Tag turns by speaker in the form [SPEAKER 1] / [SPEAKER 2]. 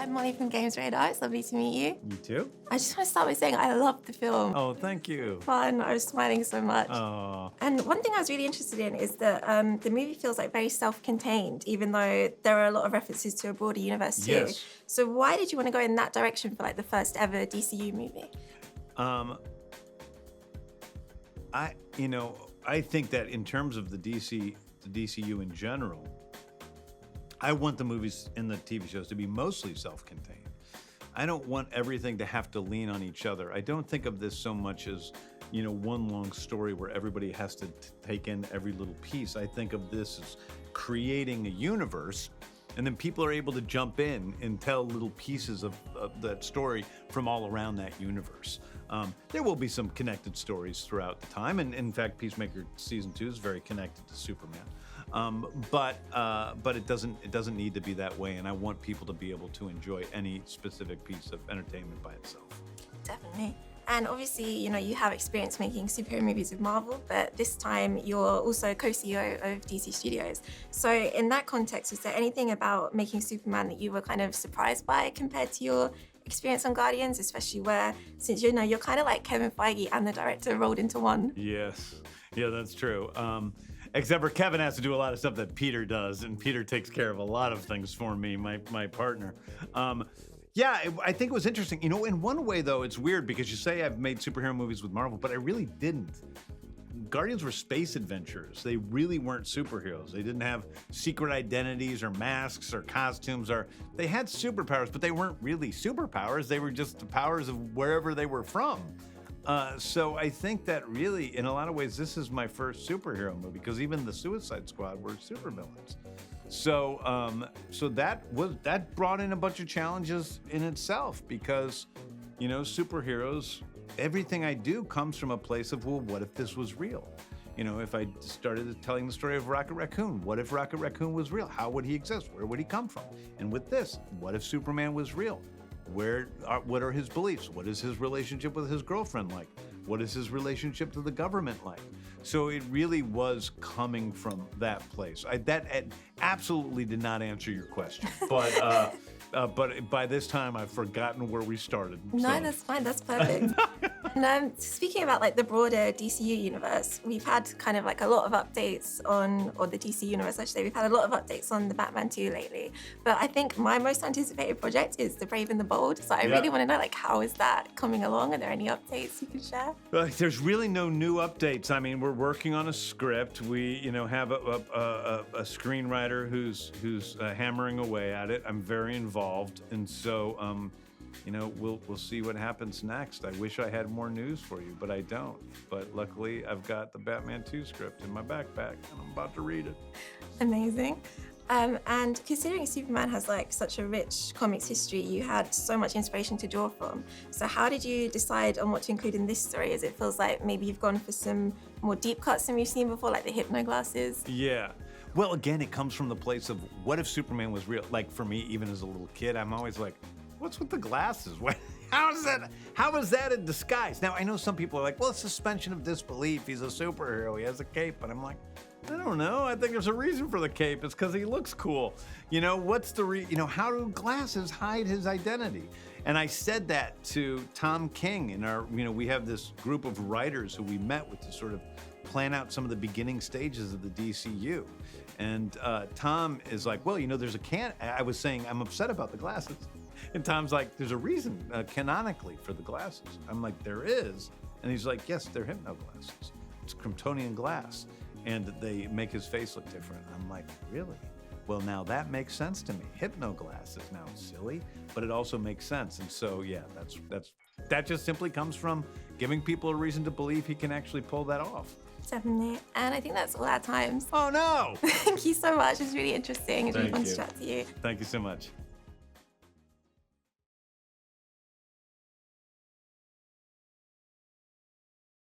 [SPEAKER 1] I'm Molly from GamesRadar. It's lovely to meet you.
[SPEAKER 2] You too?
[SPEAKER 1] I just want to start by saying I loved the film.
[SPEAKER 2] Oh, thank you.
[SPEAKER 1] Fun. I was smiling so much.
[SPEAKER 2] Oh.
[SPEAKER 1] And one thing I was really interested in is that the movie feels like very self-contained, even though there are a lot of references to a broader universe too.
[SPEAKER 2] Yes.
[SPEAKER 1] So why did you want to go in that direction for like the first ever DCU movie?
[SPEAKER 2] I think that in terms of the DCU in general, I want the movies and the TV shows to be mostly self-contained. I don't want everything to have to lean on each other. I don't think of this so much as, one long story where everybody has to take in every little piece. I think of this as creating a universe, and then people are able to jump in and tell little pieces of that story from all around that universe. There will be some connected stories throughout the time, and in fact, Peacemaker Season 2 is very connected to Superman. But it doesn't need to be that way, and I want people to be able to enjoy any specific piece of entertainment by itself.
[SPEAKER 1] Definitely. And obviously, you have experience making superhero movies with Marvel, but this time you're also co-CEO of DC Studios. So in that context, was there anything about making Superman that you were kind of surprised by compared to your experience on Guardians, especially where, since you're kind of like Kevin Feige and the director rolled into one?
[SPEAKER 2] Yes. Yeah, that's true. Except for Kevin has to do a lot of stuff that Peter does, and Peter takes care of a lot of things for me, my partner. I think it was interesting. In one way, though, it's weird because you say I've made superhero movies with Marvel, but I really didn't. Guardians were space adventures. They really weren't superheroes. They didn't have secret identities or masks or costumes, or they had superpowers, but they weren't really superpowers. They were just the powers of wherever they were from. So I think that really, in a lot of ways, this is my first superhero movie, because even the Suicide Squad were supervillains. So that brought in a bunch of challenges in itself, because, superheroes, everything I do comes from a place of, well, what if this was real? If I started telling the story of Rocket Raccoon, what if Rocket Raccoon was real? How would he exist? Where would he come from? And with this, what if Superman was real? What are his beliefs? What is his relationship with his girlfriend like? What is his relationship to the government like? So it really was coming from that place. That absolutely did not answer your question, but by this time I've forgotten where we started.
[SPEAKER 1] No, that's fine. That's perfect. And speaking about like the broader DCU universe, we've had kind of like a lot of updates or the DC universe, I should say. We've had a lot of updates on the Batman 2 lately. But I think my most anticipated project is The Brave and the Bold. So I really want to know, like, how is that coming along? Are there any updates you can share?
[SPEAKER 2] There's really no new updates. I mean, we're working on a script. We, have a screenwriter who's hammering away at it. I'm very involved, and so we'll see what happens next. I wish I had more news for you, but I don't. But luckily, I've got the Batman 2 script in my backpack, and I'm about to read it.
[SPEAKER 1] Amazing. And considering Superman has like such a rich comics history, you had so much inspiration to draw from. So how did you decide on what to include in this story? As it feels like maybe you've gone for some more deep cuts than we've seen before, like the Hypno Glasses.
[SPEAKER 2] Yeah. Well, again, it comes from the place of, what if Superman was real? Like, for me, even as a little kid, I'm always like, what's with the glasses? How is that a disguise? Now, I know some people are like, well, it's suspension of disbelief. He's a superhero. He has a cape. But I'm like, I don't know. I think there's a reason for the cape. It's because he looks cool. What's the how do glasses hide his identity? And I said that to Tom King in our, we have this group of writers who we met with to sort of plan out some of the beginning stages of the DCU. And Tom is like, well, there's I was saying, I'm upset about the glasses. And Tom's like, there's a reason canonically for the glasses. I'm like, there is. And he's like, yes, they're Hypno Glasses. It's Kryptonian glass. And they make his face look different. I'm like, really? Well, now that makes sense to me. Hypno Glasses. Now it's silly, but it also makes sense. And so, yeah, that just simply comes from giving people a reason to believe he can actually pull that off.
[SPEAKER 1] Definitely. And I think that's all our time.
[SPEAKER 2] Oh, no!
[SPEAKER 1] Thank you so much. It was really interesting. It was really fun
[SPEAKER 2] Thank
[SPEAKER 1] to
[SPEAKER 2] you.
[SPEAKER 1] chat to you.
[SPEAKER 2] Thank you so much.